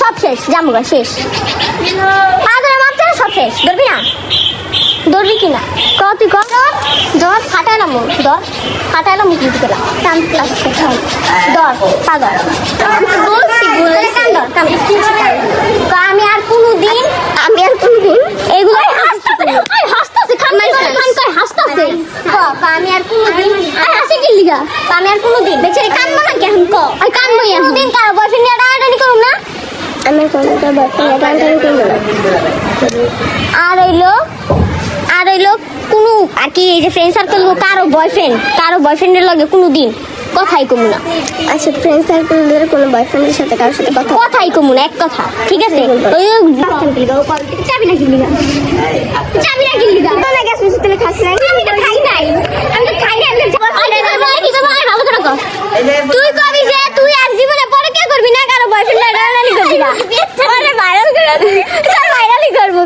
সব শেষ জামুগা শেষ আদরে মাপতে সব শেষ ধরবি না ধরবি কিনা ক তুই ক ধর ফাটাইলাম ধর ফাটাইলাম কি দিলাম কাম ক্লাস ধর পাগল বলছি আমি আর কোনোদিন এগুলো হাসতাছে হাসতাছে আমি আর কোনোদিন হাসি কি লিগা আমি আর কোনোদিন বেচারি কানবো না কেন ক কানবো কোনোদিন কারো বয়ফ্রেন্ড নিয়ে টানাটানি করুম না আমি কোনোদিন বয়ফ্রেন্ড নিয়ে টানাটানি করবো না আর হইলো কোনো আর কি এই যে ফ্রেন্ড সার্কেল কারো বয়ফ্রেন্ডের লগে কোনোদিন কথাই কমু না আচ্ছা ফ্রেন্ড সার্কেলের কোনো বয়ফ্রেন্ডের সাথে কারোর সাথে কথাই কমু না এক কথা ঠিক আছে ওই চাবি না কিনলি না গ্যাস মিশে তেলে খাস নাই আমি তো খাই নাই তুই কবি যে তুই আর জীবনে পরে কে করবি না কারো বয়ফ্রেন্ড রানি করবি না আরে ভাইরাল করে তোর ভাইরালই করব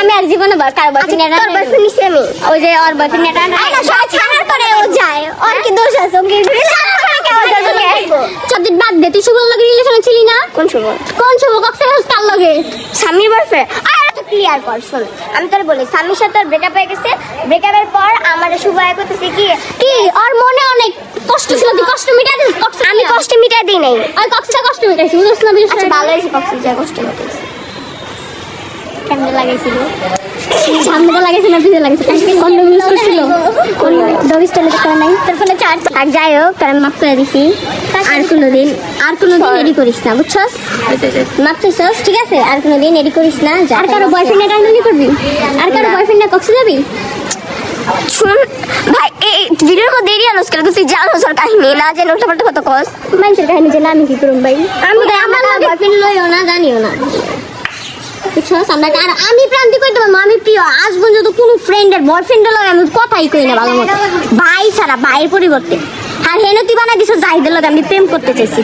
আমি আর জীবনে কারো বয়ফ্রেন্ড তোর বয়ফ্রেন্ড নিছি আমি ওই যে ওর বয়ফ্রেন্ড এটা না সব ছাড়ার পরে ও যায় ওর কি দোষ আছে ওকে চদিন বাদ দে তুই শুভর লগে রিলেশনে ছিলি না কোন শুভ কক্সবাজার কার লগে স্বামীর বয়ফ্রেন্ড আর তো ক্লিয়ার কর শোন আমি তোর বলি স্বামীর সাথে তোর ব্রেকআপ হয়ে গেছে ব্রেকআপের পর আমার শুভ আয় করতেছে কি ওর মনে অনেক কষ্ট ছিল তুই কষ্ট মিটাই দিস আমি কষ্ট মিটাই দিই নাই ওই কক্সবাজার কষ্ট মিটাইছি বুঝছ না আচ্ছা ভালো হইছে কক্সবাজার কষ্ট মিটাইছি কেমনে লাগাইছিল সামনে লাগাইছে না পিছে লাগাইছে কোন ইউজ করছিল কোন ডগ স্টাইলে করা নাই তোর ফোনে চার্জ আর যাই হোক কারণ মাফ করে দিছি আর কোনোদিন এডি করিস না বুঝছস মাফ চাইছস ঠিক আছে আর কোনোদিন এডি করিস না আর কারো বয়ফ্রেন্ড টানাটানি করবি আর কারো বয়ফ্রেন্ড কক্সে যাবি শুন ভাই এই ভিডিওর মধ্যে দেরি আলোচ করে তুই জানো সর কাহিনী না জানো উল্টাপাল্টা কত কস মানুষের কাহিনী যে আমি কি করব ভাই আমি আমার বয়ফ্রেন্ড লইও না জানিও না আমি প্রান্তি কই দেবো আমি প্রিয় আজ পর্যন্ত কোনো ফ্রেন্ডের বয়ফ্রেন্ডের লগে আমি কথাই কই না ভালো মতো ভাই ছাড়া ভাইয়ের পরিবর্তে আর হেন তুই বানাই দিছ জাহিদের লগে আমি প্রেম করতে চাইছি